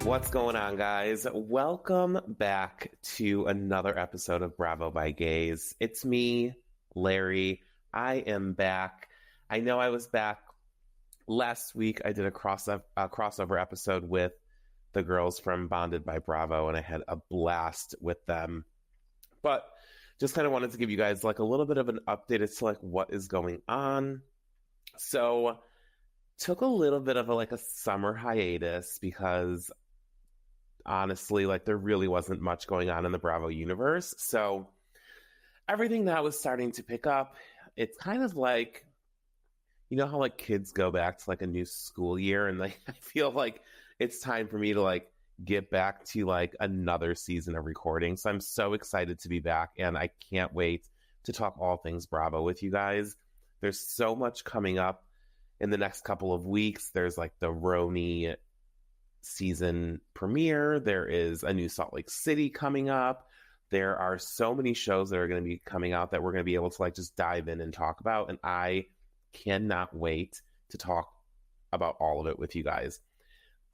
What's going on, guys? Welcome back to another episode of Bravo by Gays. It's me, Larry. I am back. I know I was back last week. I did a crossover episode with the girls from Bonded by Bravo, and I had a blast with them. But just kind of wanted to give you guys like a little bit of an update as to like what is going on. So took a little bit of a summer hiatus because honestly, like there really wasn't much going on in the Bravo universe. So everything that was starting to pick up, it's kind of like, you know how like kids go back to like a new school year, and like I feel like it's time for me to like get back to like another season of recording. So I'm so excited to be back, and I can't wait to talk all things Bravo with you guys. There's so much coming up in the next couple of weeks. There's like the RHONY season premiere. There is a new Salt Lake City coming up. There are so many shows that are going to be coming out that we're going to be able to like just dive in and talk about. And I cannot wait to talk about all of it with you guys.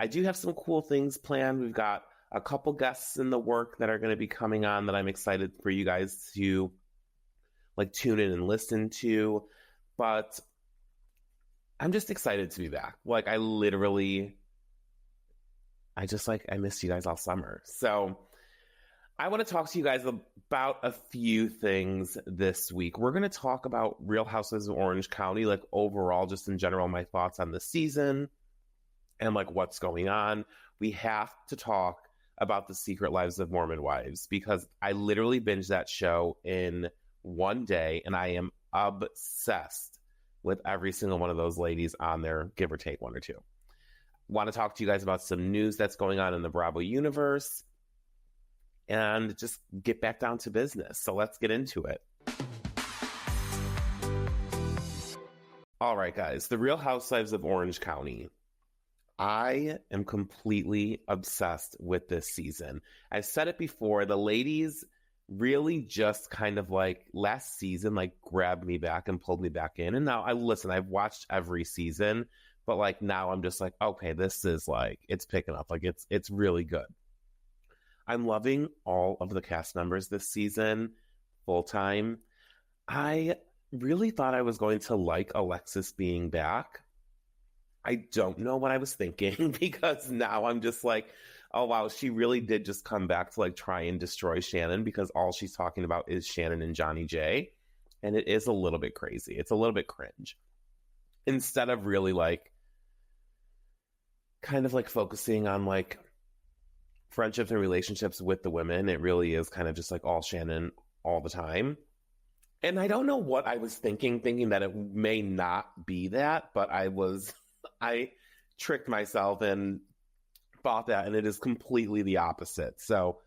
I do have some cool things planned. We've got a couple guests in the work that are going to be coming on that I'm excited for you guys to like tune in and listen to. But I'm just excited to be back. Like I missed you guys all summer. So I want to talk to you guys about a few things this week. We're going to talk about Real Housewives of Orange County, like overall, just in general, my thoughts on the season and like what's going on. We have to talk about the Secret Lives of Mormon Wives because I literally binged that show in one day, and I am obsessed with every single one of those ladies on there, give or take one or two. Want to talk to you guys about some news that's going on in the Bravo universe and just get back down to business. So let's get into it. All right, guys, the Real Housewives of Orange County. I am completely obsessed with this season. I've said it before, the ladies really just kind of like last season, like grabbed me back and pulled me back in. And now I've watched every season. But like now I'm just like, okay, this is like, it's picking up. Like it's really good. I'm loving all of the cast members this season, full time. I really thought I was going to like Alexis being back. I don't know what I was thinking because now I'm just like, oh wow, she really did just come back to like try and destroy Shannon because all she's talking about is Shannon and Johnny J. And it is a little bit crazy. It's a little bit cringe. Instead of really like kind of like focusing on like friendships and relationships with the women, it really is kind of just like all Shannon all the time. And I don't know what I was thinking that it may not be that, but I tricked myself and thought that, and it is completely the opposite. So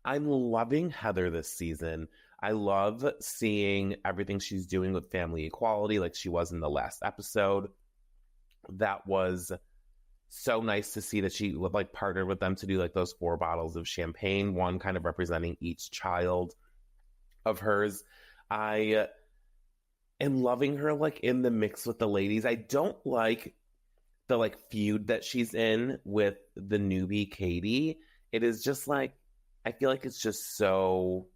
I'm loving Heather this season. I love seeing everything she's doing with family equality like she was in the last episode. That was so nice to see that she would like partner with them to do like those 4 bottles of champagne, one kind of representing each child of hers. I am loving her like in the mix with the ladies. I don't like the like feud that she's in with the newbie Katie. It is just like, I feel like it's just so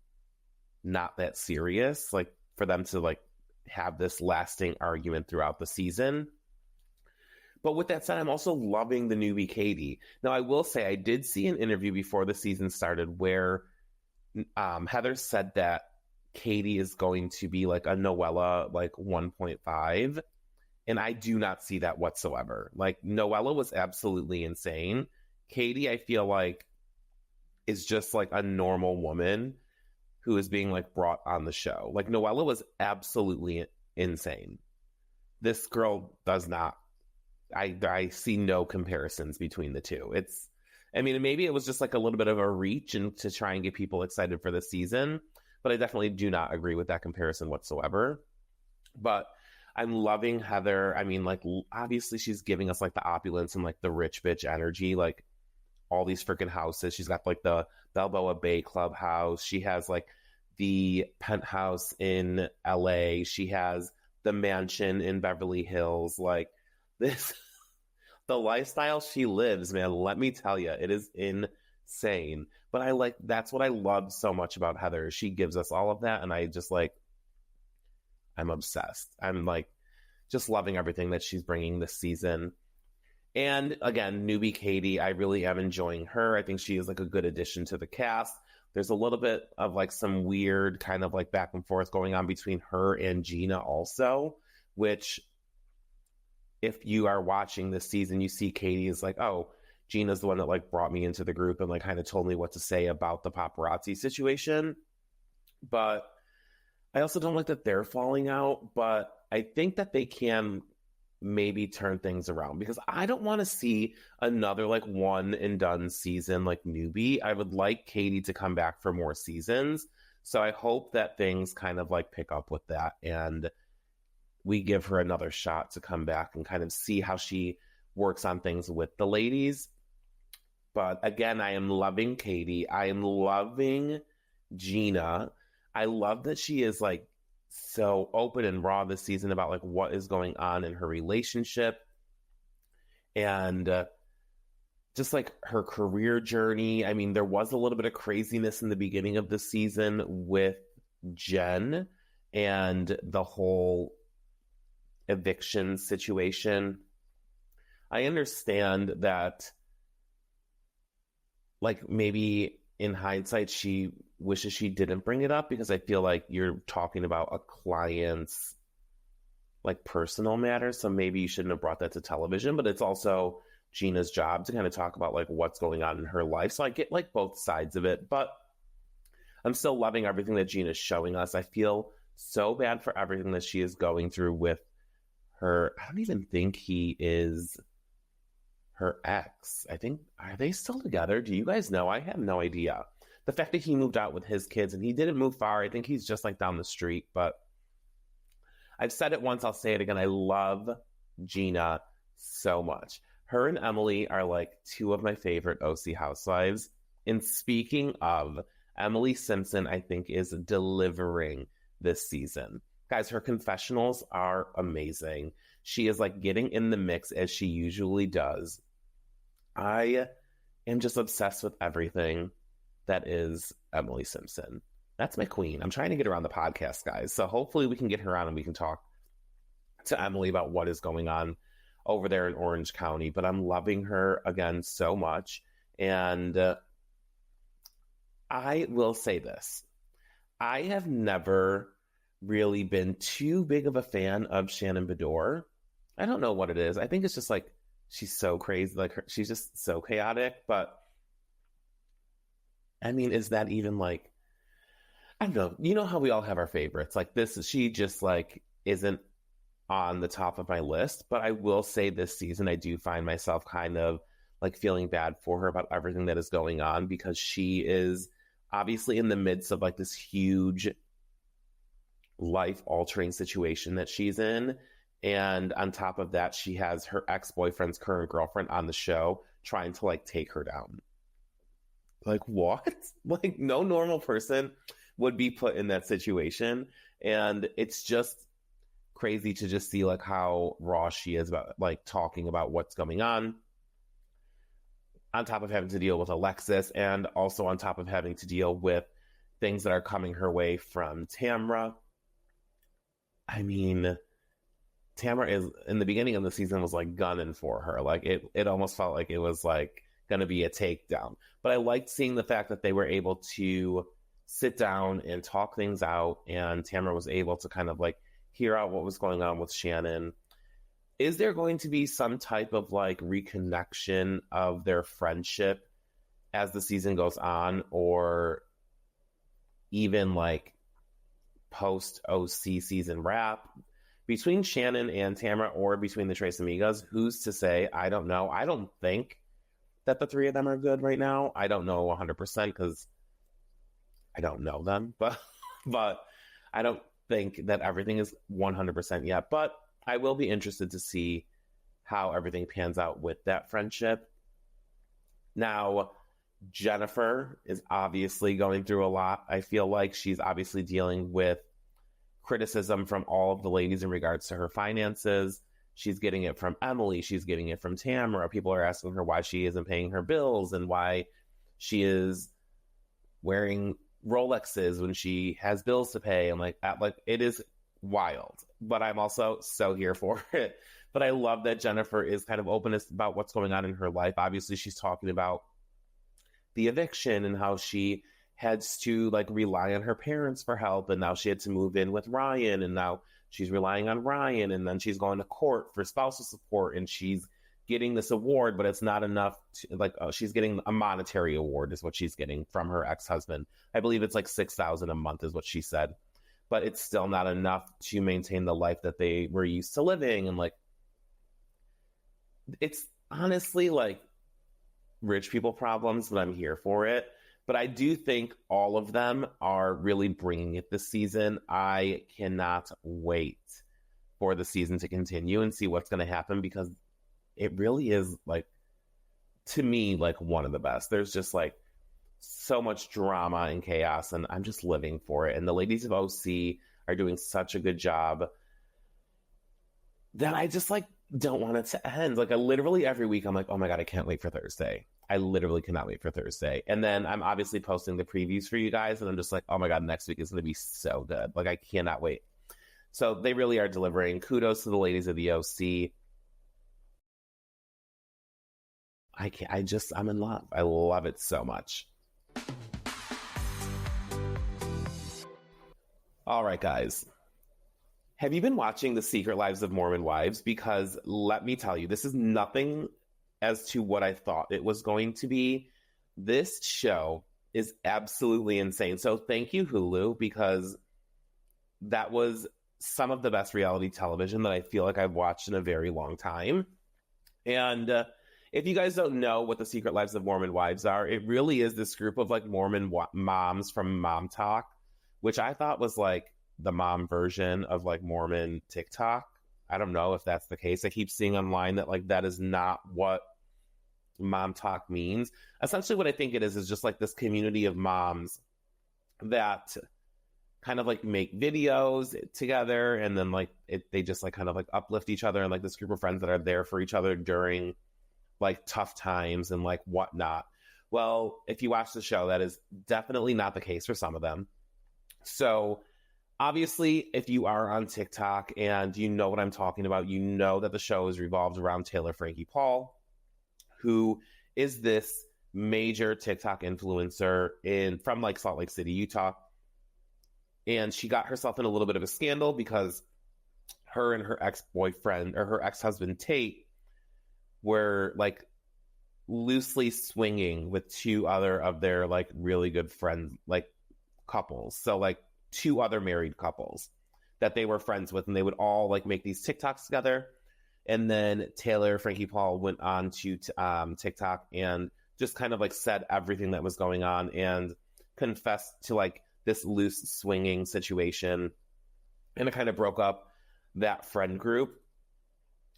not that serious, like for them to like have this lasting argument throughout the season. But with that said, I'm also loving the newbie Katie. Now, I will say I did see an interview before the season started where Heather said that Katie is going to be like a Noella like 1.5. And I do not see that whatsoever. Like Noella was absolutely insane. Katie, I feel like, is just like a normal woman who is being like brought on the show. Like Noella was absolutely insane. This girl does not. I see no comparisons between the two. Maybe it was just like a little bit of a reach and to try and get people excited for the season, but I definitely do not agree with that comparison whatsoever. But I'm loving Heather. I mean, like, obviously she's giving us like the opulence and like the rich bitch energy, like all these freaking houses. She's got like the Balboa Bay Clubhouse. She has like the penthouse in LA. She has the mansion in Beverly Hills. Like this The lifestyle she lives, man, let me tell you, it is insane. But that's what I love so much about Heather. She gives us all of that, and I just I'm obsessed. I'm just loving everything that she's bringing this season. And again, newbie Katie, I really am enjoying her. I think she is a good addition to the cast. There's a little bit of some weird kind of back and forth going on between her and Gina also, which if you are watching this season, you see Katie is oh, Gina's the one that brought me into the group and kind of told me what to say about the paparazzi situation. But I also don't like that they're falling out, but I think that they can maybe turn things around, because I don't want to see another one and done season newbie. I would like Katie to come back for more seasons. So I hope that things kind of pick up with that, and we give her another shot to come back and kind of see how she works on things with the ladies. But again, I am loving Katie. I am loving Gina. I love that she is so open and raw this season about what is going on in her relationship, and just her career journey. I mean, there was a little bit of craziness in the beginning of the season with Jen and the whole eviction situation. I understand that maybe in hindsight she wishes she didn't bring it up, because I feel you're talking about a client's personal matter, so maybe you shouldn't have brought that to television. But it's also Gina's job to kind of talk about what's going on in her life, so I get both sides of it. But I'm still loving everything that Gina's showing us. I feel so bad for everything that she is going through with her. I don't even think he is her ex. I think, are they still together? Do you guys know? I have no idea. The fact that he moved out with his kids, and he didn't move far. I think he's just down the street. But I've said it once, I'll say it again. I love Gina so much. Her and Emily are two of my favorite OC housewives. And speaking of, Emily Simpson, I think, is delivering this season. Guys, her confessionals are amazing. She is getting in the mix as she usually does. I am just obsessed with everything that is Emily Simpson. That's my queen. I'm trying to get her on the podcast, guys. So hopefully we can get her on and we can talk to Emily about what is going on over there in Orange County. But I'm loving her again so much. And I will say this. I have never really been too big of a fan of Shannon Beador. I don't know what it is. I think it's just she's so crazy. She's just so chaotic. But I mean, is that even I don't know. You know how we all have our favorites. She just isn't on the top of my list. But I will say this season, I do find myself kind of feeling bad for her about everything that is going on, because she is obviously in the midst of this huge life-altering situation that she's in. And on top of that, she has her ex-boyfriend's current girlfriend on the show trying to take her down. What? No normal person would be put in that situation. And it's just crazy to just see how raw she is about talking about what's going on top of having to deal with Alexis, and also on top of having to deal with things that are coming her way from Tamra. I mean, Tamra is, in the beginning of the season, was gunning for her. It almost felt like it was going to be a takedown. But I liked seeing the fact that they were able to sit down and talk things out, and Tamra was able to kind of hear out what was going on with Shannon. Is there going to be some type of reconnection of their friendship as the season goes on, or even post OC season wrap between Shannon and Tamra, or between the Tres Amigas? Who's to say? I don't know. I don't think that the three of them are good right now. I don't know 100% because I don't know them, but I don't think that everything is 100% yet. But I will be interested to see how everything pans out with that friendship. Now, Jennifer is obviously going through a lot. I feel like she's obviously dealing with criticism from all of the ladies in regards to her finances. She's getting it from Emily. She's getting it from Tamara. People are asking her why she isn't paying her bills and why she is wearing Rolexes when she has bills to pay. I'm like, it is wild, but I'm also so here for it. But I love that Jennifer is kind of open about what's going on in her life. Obviously, she's talking about the eviction and how she had to like rely on her parents for help, and now she had to move in with Ryan, and now she's relying on Ryan, and then she's going to court for spousal support, and she's getting this award, but it's not enough to, she's getting a monetary award is what she's getting from her ex-husband. I believe it's like $6,000 a month is what she said, but it's still not enough to maintain the life that they were used to living. And like, it's honestly like rich people problems, but I'm here for it. But I do think all of them are really bringing it this season. I cannot wait for the season to continue and see what's going to happen, because it really is, like, to me, like one of the best. There's just like so much drama and chaos, and I'm just living for it. And the ladies of OC are doing such a good job that I just like don't want it to end. Like, I literally every week I'm like, oh my God, I can't wait for Thursday. I literally cannot wait for Thursday. And then I'm obviously posting the previews for you guys, and I'm just like, oh my God, next week is going to be so good. Like, I cannot wait. So they really are delivering. Kudos to the ladies of the OC. I'm in love. I love it so much. All right, guys. Have you been watching The Secret Lives of Mormon Wives? Because let me tell you, this is nothing as to what I thought it was going to be. This show is absolutely insane. So thank you, Hulu, because that was some of the best reality television that I feel like I've watched in a very long time. And if you guys don't know what The Secret Lives of Mormon Wives are, it really is this group of like Mormon moms from MomTok, which I thought was like the mom version of like Mormon TikTok. I don't know if that's the case. I keep seeing online that like that is not what MomTok means. Essentially what I think it is just like this community of moms that kind of like make videos together, and then like they just like kind of like uplift each other, and like this group of friends that are there for each other during like tough times and like whatnot. Well, if you watch the show, that is definitely not the case for some of them. So obviously, if you are on TikTok and you know what I'm talking about, you know that the show is revolved around Taylor Frankie Paul, who is this major TikTok influencer from like Salt Lake City, Utah. And she got herself in a little bit of a scandal because her and her ex-boyfriend, or her ex-husband Tate, were like loosely swinging with two other of their like really good friends, like couples. So like two other married couples that they were friends with, and they would all like make these TikToks together. And then Taylor Frankie Paul went on to TikTok and just kind of like said everything that was going on and confessed to like this loose swinging situation, and it kind of broke up that friend group.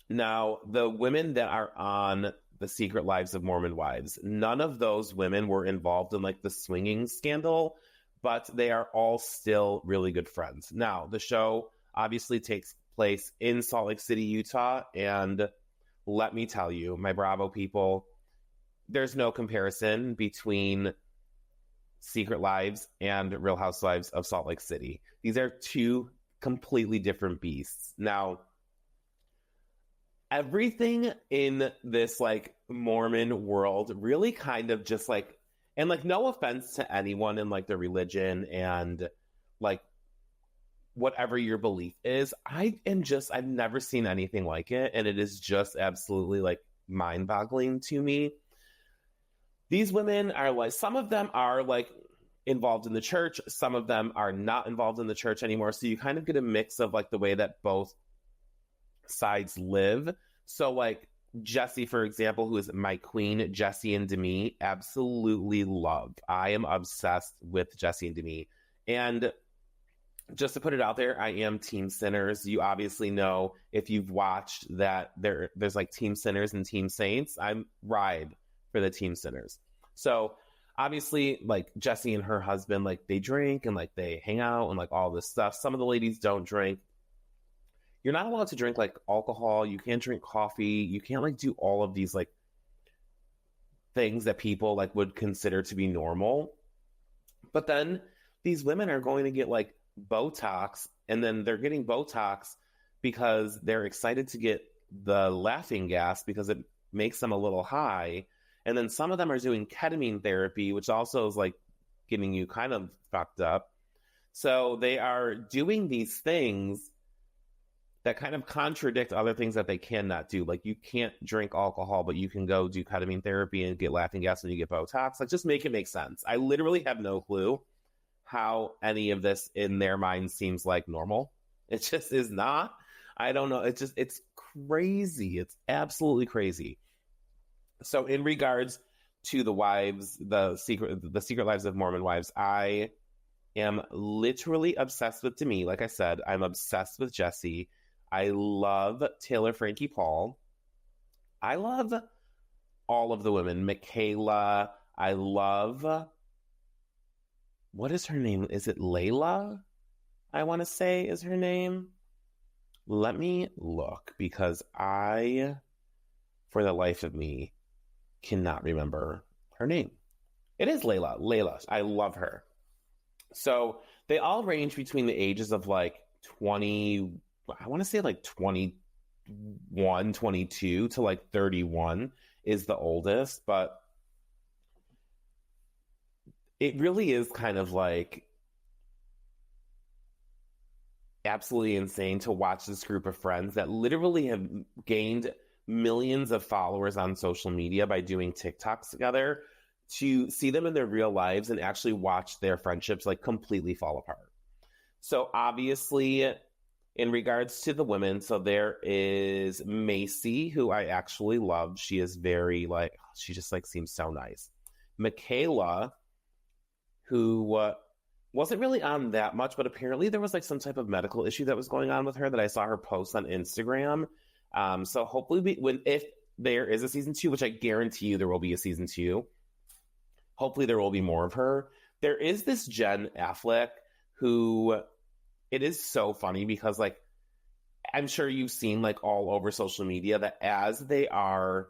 Now, the women that are on The Secret Lives of Mormon Wives, none of those women were involved in like the swinging scandal, but they are all still really good friends. Now, the show obviously takes place in Salt Lake City, Utah, and let me tell you, my Bravo people, there's no comparison between Secret Lives and Real Housewives of Salt Lake City. These are two completely different beasts. Now, everything in this like Mormon world really kind of just like, and like no offense to anyone in like their religion and like whatever your belief is, I've never seen anything like it, and it is just absolutely like mind-boggling to me. These women are like, some of them are like involved in the church, some of them are not involved in the church anymore, so you kind of get a mix of like the way that both sides live. So like Jessie, for example, who is my queen, Jessie and Demi, absolutely love. I am obsessed with Jessie and Demi. And just to put it out there, I am Team Sinners. You obviously know, if you've watched, that there's like Team Sinners and Team Saints. I'm ride for the Team Sinners. So obviously, like Jessie and her husband, like they drink and like they hang out and like all this stuff. Some of the ladies don't drink. you're not allowed to drink like alcohol. You can't drink coffee. You can't like do all of these like things that people like would consider to be normal. But then these women are going to get like Botox, and then they're getting Botox because they're excited to get the laughing gas because it makes them a little high. And then some of them are doing ketamine therapy, which also is like getting you kind of fucked up. So they are doing these things that kind of contradict other things that they cannot do. Like you can't drink alcohol, but you can go do ketamine therapy and get laughing gas and you get Botox. Like just make it make sense. I literally have no clue how any of this in their mind seems like normal. It just is not. I don't know. It's crazy. It's absolutely crazy. So in regards to the wives, the secret lives of Mormon wives, I am literally obsessed with Demi. Like I said, I'm obsessed with Jesse. I love Taylor Frankie Paul. I love all of the women. Michaela. I love, what is her name? Is it Layla? I want to say is her name. Let me look because I, for the life of me, cannot remember her name. It is Layla. Layla. I love her. So they all range between the ages of like 20, I want to say like 21, 22 to like 31 is the oldest, but it really is kind of like absolutely insane to watch this group of friends that literally have gained millions of followers on social media by doing TikToks together, to see them in their real lives and actually watch their friendships like completely fall apart. So obviously, in regards to the women, so there is Macy, who I actually love. She is very like, she just like seems so nice. Michaela, who wasn't really on that much, but apparently there was like some type of medical issue that was going on with her that I saw her post on Instagram. So hopefully if there is a season 2, which I guarantee you there will be a season 2, hopefully there will be more of her. There is this Jen Affleck who, it is so funny because like, I'm sure you've seen like all over social media that as they are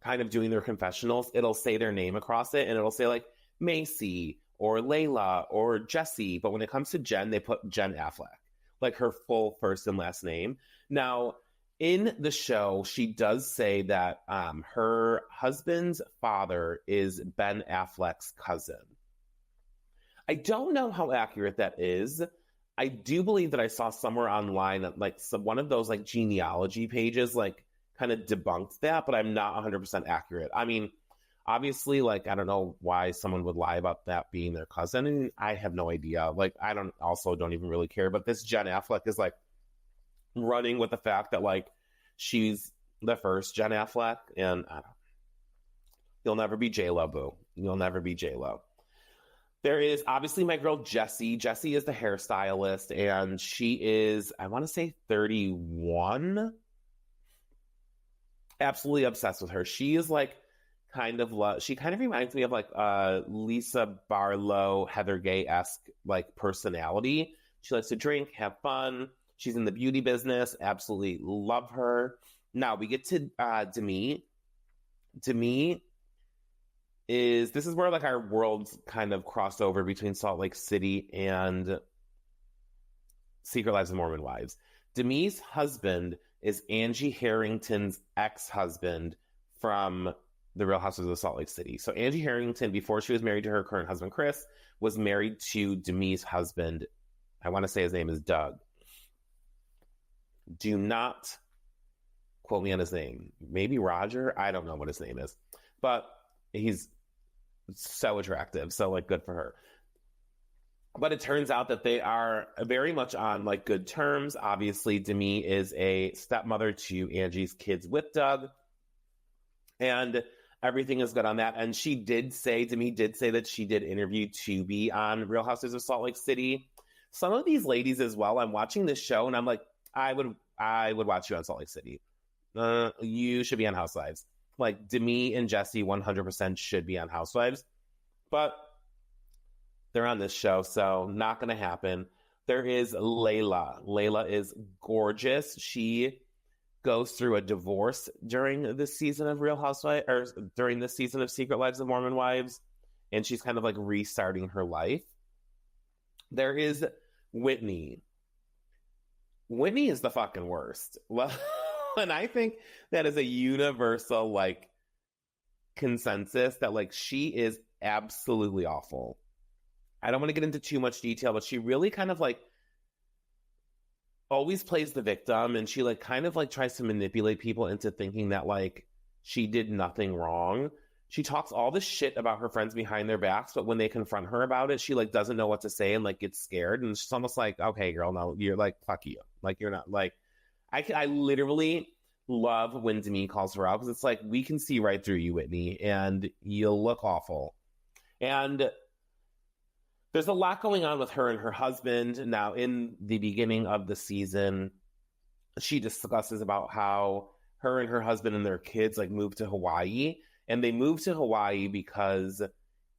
kind of doing their confessionals, it'll say their name across it and it'll say like Macy or Layla or Jesse. But when it comes to Jen, they put Jen Affleck, like her full first and last name. Now, in the show, she does say that her husband's father is Ben Affleck's cousin. I don't know how accurate that is. I do believe that I saw somewhere online, like one of those like genealogy pages, like kind of debunked that, but I'm not 100% accurate. I mean, obviously, like, I don't know why someone would lie about that being their cousin. And I have no idea. Like, I don't even really care. But this Jen Affleck is like running with the fact that like she's the first Jen Affleck, and I don't, you'll never be J-Lo, boo. You'll never be J-Lo. There is obviously my girl Jessie. Jessie is the hairstylist, and she is, I want to say 31. Absolutely obsessed with her. She is like she kind of reminds me of like Lisa Barlow, Heather Gay-esque like personality. She likes to drink, have fun. She's in the beauty business. Absolutely love her. Now we get to Demi. Demi this is where like our worlds kind of cross over between Salt Lake City and Secret Lives of Mormon Wives. Demi's husband is Angie Harrington's ex-husband from the Real Housewives of Salt Lake City. So Angie Harrington, before she was married to her current husband, Chris, was married to Demi's husband. I want to say his name is Doug. Do not quote me on his name. Maybe Roger. I don't know what his name is. But he's so attractive. So, like, good for her. But it turns out that they are very much on, like, good terms. Obviously, Demi is a stepmother to Angie's kids with Doug. And everything is good on that. And Demi did say that she did interview Tubi on Real Housewives of Salt Lake City. Some of these ladies as well, I'm watching this show and I'm like, I would watch you on Salt Lake City. You should be on Housewives. Like, Demi and Jesse 100% should be on Housewives. But they're on this show, so not going to happen. There is Layla. Layla is gorgeous. She goes through a divorce during this season of Real Housewives, or during this season of Secret Lives of Mormon Wives, and she's kind of like restarting her life. There is Whitney. Whitney is the fucking worst. And I think that is a universal like consensus that like she is absolutely awful. I don't want to get into too much detail, but she really kind of like always plays the victim, and she like kind of like tries to manipulate people into thinking that like she did nothing wrong. She talks all this shit about her friends behind their backs, but when they confront her about it, she like doesn't know what to say and like gets scared, and she's almost like, okay, girl, no, you're like, fuck you. Like, you're not like, I literally love when Demi calls her out, because it's like, we can see right through you, Whitney, and you'll look awful. And there's a lot going on with her and her husband. Now, in the beginning of the season, she discusses about how her and her husband and their kids like moved to Hawaii. And they moved to Hawaii because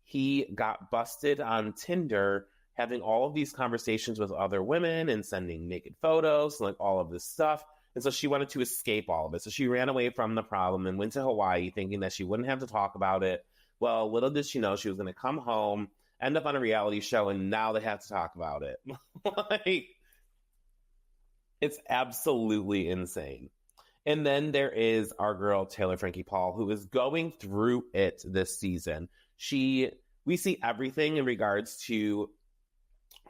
he got busted on Tinder having all of these conversations with other women and sending naked photos and like all of this stuff. And so she wanted to escape all of it. So she ran away from the problem and went to Hawaii thinking that she wouldn't have to talk about it. Well, little did she know she was going to come home, end up on a reality show, and now they have to talk about it. Like, it's absolutely insane. And then there is our girl, Taylor Frankie Paul, who is going through it this season. We see everything in regards to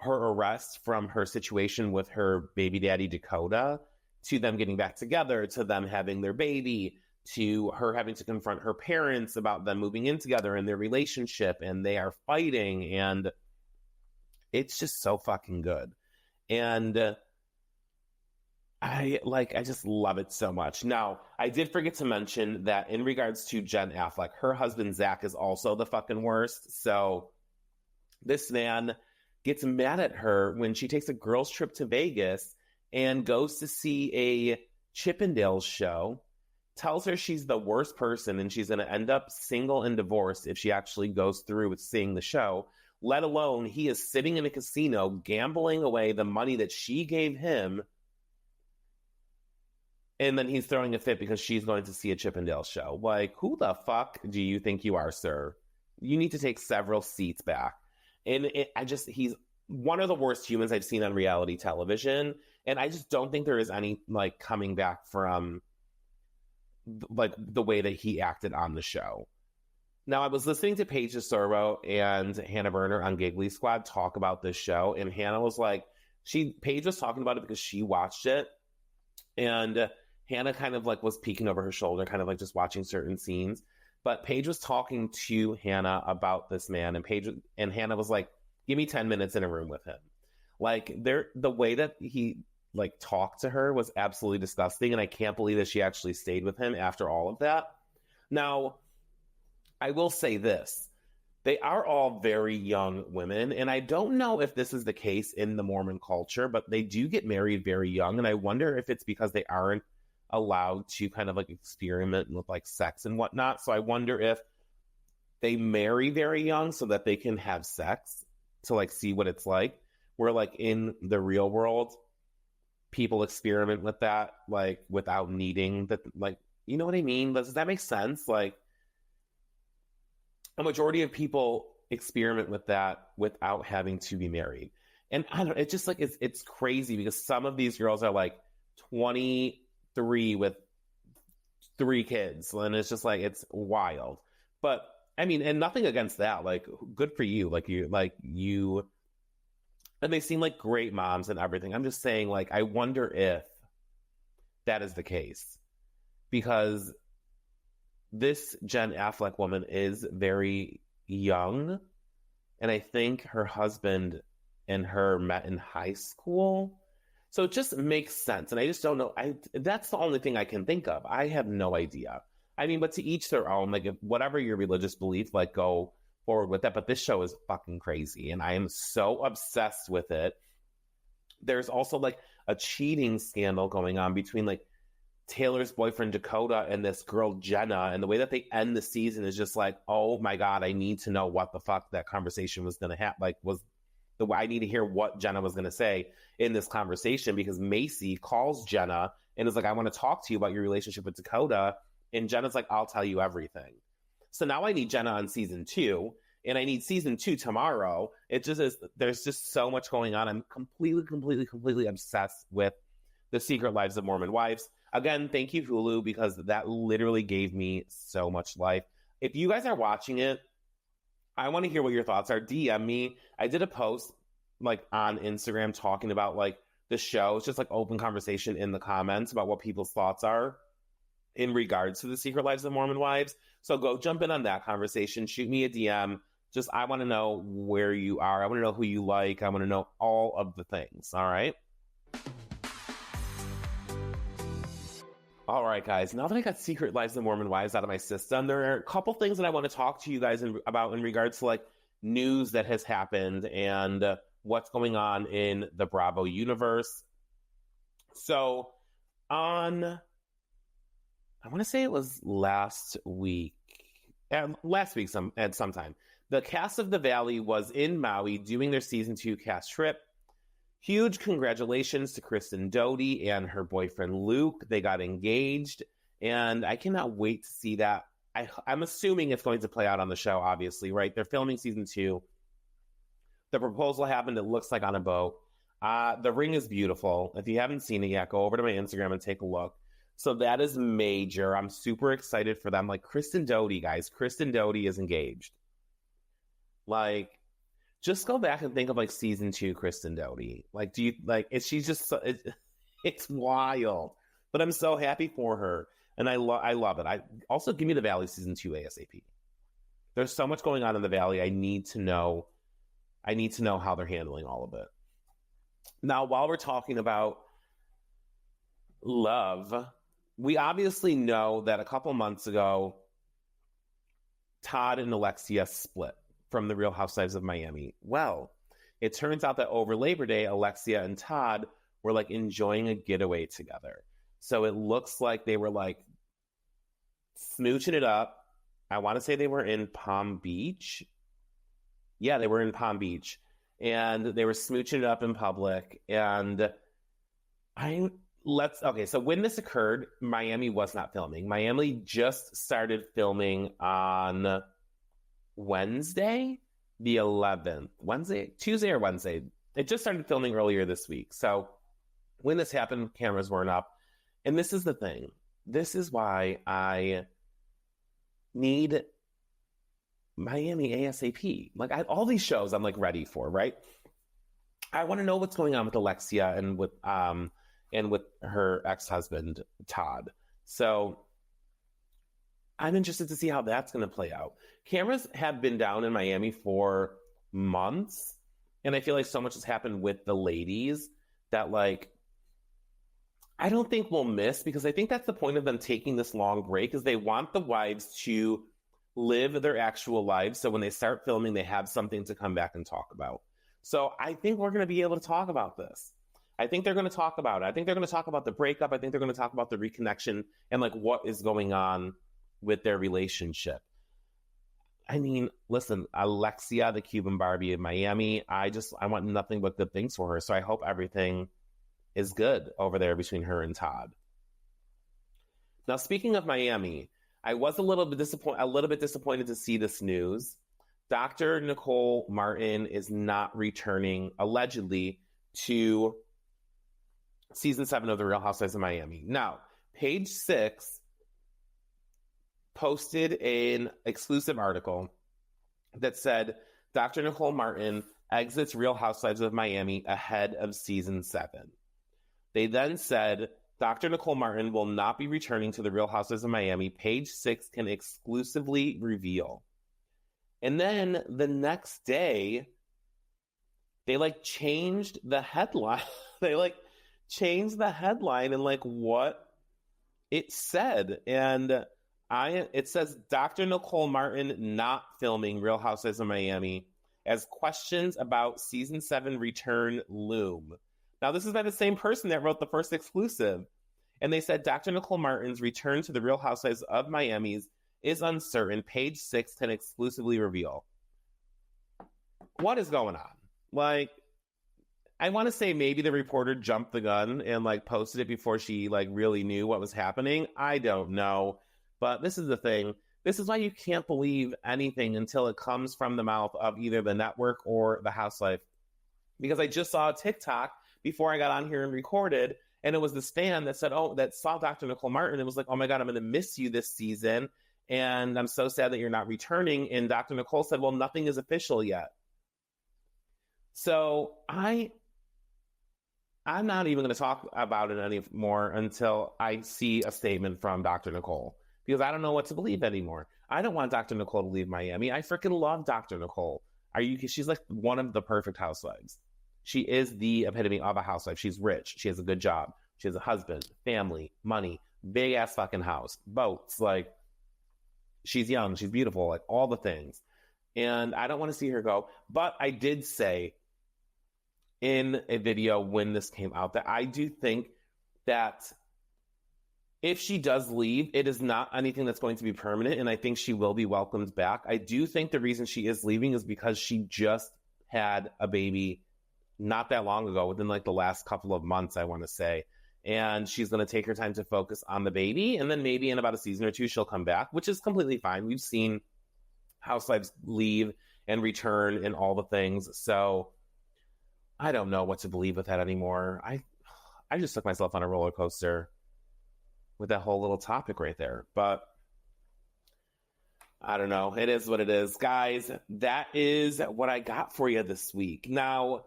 her arrest, from her situation with her baby daddy, Dakota, to them getting back together, to them having their baby, to her having to confront her parents about them moving in together and their relationship, and they are fighting, and it's just so fucking good. And I just love it so much. Now, I did forget to mention that in regards to Jen Affleck, her husband Zach is also the fucking worst. So this man gets mad at her when she takes a girls' trip to Vegas and goes to see a Chippendales show, tells her she's the worst person and she's going to end up single and divorced if she actually goes through with seeing the show, let alone he is sitting in a casino gambling away the money that she gave him. And then he's throwing a fit because she's going to see a Chippendales show. Like, who the fuck do you think you are, sir? You need to take several seats back. And he's one of the worst humans I've seen on reality television. And I just don't think there is any, like, coming back from, like, the way that he acted on the show. Now, I was listening to Paige DeSorbo and Hannah Berner on Giggly Squad talk about this show. And Hannah was like, Paige was talking about it because she watched it. And Hannah kind of like was peeking over her shoulder, kind of like just watching certain scenes. But Paige was talking to Hannah about this man, and Hannah was like, give me 10 minutes in a room with him. Like, the way that he like talked to her was absolutely disgusting. And I can't believe that she actually stayed with him after all of that. Now, I will say this. They are all very young women, and I don't know if this is the case in the Mormon culture, but they do get married very young, and I wonder if it's because they aren't allowed to kind of like experiment with like sex and whatnot. So I wonder if they marry very young so that they can have sex to like see what it's like, where like in the real world, people experiment with that like without needing that, like, you know what I mean? Does that make sense? Like, a majority of people experiment with that without having to be married. And I don't know, it's just like, it's crazy because some of these girls are like 23 with 3 kids. And it's just like, it's wild. But I mean, and nothing against that. Like, good for you. And they seem like great moms and everything. I'm just saying, like, I wonder if that is the case, because this Jen Affleck woman is very young, and I think her husband and her met in high school. So it just makes sense. And I just don't know. That's the only thing I can think of. I have no idea. I mean, but to each their own. Like, if whatever your religious belief, like, go forward with that. But this show is fucking crazy, and I am so obsessed with it. There's also like a cheating scandal going on between like Taylor's boyfriend Dakota and this girl Jenna, and the way that they end the season is just like, oh my god, I need to know what the fuck that conversation was gonna happen. Like, was I need to hear what Jenna was going to say in this conversation, because Macy calls Jenna and is like, I want to talk to you about your relationship with Dakota. And Jenna's like, I'll tell you everything. So now I need Jenna on season 2, and I need season 2 tomorrow. It just is, there's just so much going on. I'm completely obsessed with The Secret Lives of Mormon Wives. Again, thank you, Hulu, because that literally gave me so much life. If you guys are watching it, I want to hear what your thoughts are. DM me. I did a post like on Instagram talking about like the show. It's just like open conversation in the comments about what people's thoughts are in regards to The Secret Lives of Mormon Wives. So go jump in on that conversation. Shoot me a DM. Just, I want to know where you are. I want to know who you like. I want to know all of the things. All right. All right, guys. Now that I got Secret Lives of Mormon Wives out of my system, there are a couple things that I want to talk to you guys about in regards to like news that has happened and what's going on in the Bravo universe. So I want to say it was last week at some time, the cast of The Valley was in Maui doing their season 2 cast trip. Huge congratulations to Kristen Doty and her boyfriend Luke. They got engaged, and I cannot wait to see that. I'm assuming it's going to play out on the show, obviously, right? They're filming season 2. The proposal happened, it looks like, on a boat. The ring is beautiful. If you haven't seen it yet, go over to my Instagram and take a look. So that is major. I'm super excited for them. Like, Kristen Doty, guys. Kristen Doty is engaged. Like, just go back and think of like season 2 Kristen Doty. Like, do you like? She's just it's wild. But I'm so happy for her, and I love it. I also, give me The Valley season 2 ASAP. There's so much going on in The Valley. I need to know how they're handling all of it. Now, while we're talking about love, we obviously know that a couple months ago, Todd and Alexia split from the Real Housewives of Miami. Well, it turns out that over Labor Day, Alexia and Todd were like enjoying a getaway together. So it looks like they were like smooching it up. I want to say they were in Palm Beach. Yeah, they were in Palm Beach, and they were smooching it up in public. And so when this occurred, Miami was not filming. Miami just started filming on Wednesday, the 11th. Tuesday or Wednesday. It just started filming earlier this week. So when this happened, cameras weren't up. And this is the thing. This is why I need Miami ASAP. Like, all these shows I'm like ready for, right? I want to know what's going on with Alexia and with her ex-husband Todd. So I'm interested to see how that's going to play out. Cameras have been down in Miami for months, and I feel like so much has happened with the ladies that, like, I don't think we'll miss, because I think that's the point of them taking this long break, is they want the wives to live their actual lives, so when they start filming, they have something to come back and talk about. So I think we're going to be able to talk about this. I think they're going to talk about it. I think they're going to talk about the breakup. I think they're going to talk about the reconnection and like what is going on with their relationship. I mean, listen, Alexia, the Cuban Barbie of Miami, I want nothing but good things for her. So I hope everything is good over there between her and Todd. Now, speaking of Miami, I was a little bit disappointed to see this news. Dr. Nicole Martin is not returning, allegedly, to season 7 of The Real Housewives of Miami. Now, Page 6 posted an exclusive article that said Dr. Nicole Martin exits Real Housewives of Miami ahead of season 7. They then said Dr. Nicole Martin will not be returning to the Real Housewives of Miami. Page 6 can exclusively reveal. And then the next day, they like changed the headline. They like changed the headline and like what it said. And it says Dr. Nicole Martin not filming Real Housewives of Miami as questions about season 7 return loom. Now, this is by the same person that wrote the first exclusive. And they said Dr. Nicole Martin's return to the Real Housewives of Miami is uncertain. Page 6 can exclusively reveal. What is going on? Like, I want to say maybe the reporter jumped the gun and like posted it before she like really knew what was happening. I don't know. But this is the thing. This is why you can't believe anything until it comes from the mouth of either the network or the housewife. Because I just saw a TikTok before I got on here and recorded, and it was this fan that said, that saw Dr. Nicole Martin. It was like, oh my God, I'm going to miss you this season. And I'm so sad that you're not returning. And Dr. Nicole said, well, nothing is official yet. So I'm not even going to talk about it anymore until I see a statement from Dr. Nicole, because I don't know what to believe anymore. I don't want Dr. Nicole to leave Miami. I freaking love Dr. Nicole. She's like one of the perfect housewives. She is the epitome of a housewife. She's rich. She has a good job. She has a husband, family, money, big ass fucking house, boats. Like, she's young. She's beautiful. Like, all the things. And I don't want to see her go. But I did say in a video when this came out that I do think that if she does leave, it is not anything that's going to be permanent. And I think she will be welcomed back. I do think the reason she is leaving is because she just had a baby not that long ago, within like the last couple of months, I want to say. And she's going to take her time to focus on the baby. And then maybe in about a season or two, she'll come back, which is completely fine. We've seen housewives leave and return and all the things. So I don't know what to believe with that anymore. I just took myself on a roller coaster with that whole little topic right there. But I don't know. It is what it is. Guys, that is what I got for you this week. Now,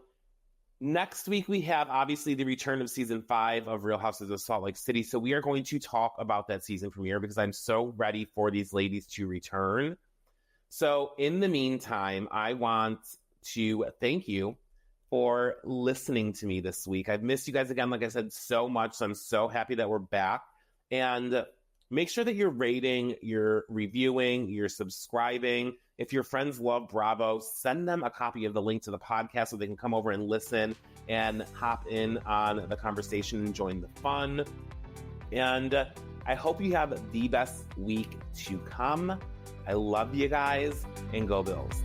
next week, we have obviously the return of season 5 of Real Housewives of Salt Lake City. So we are going to talk about that season premiere because I'm so ready for these ladies to return. So in the meantime, I want to thank you for listening to me this week. I've missed you guys again, like I said, so much. So I'm so happy that we're back. And make sure that you're rating, you're reviewing, you're subscribing. If your friends love Bravo, send them a copy of the link to the podcast so they can come over and listen and hop in on the conversation and join the fun. And I hope you have the best week to come. I love you guys, and go Bills.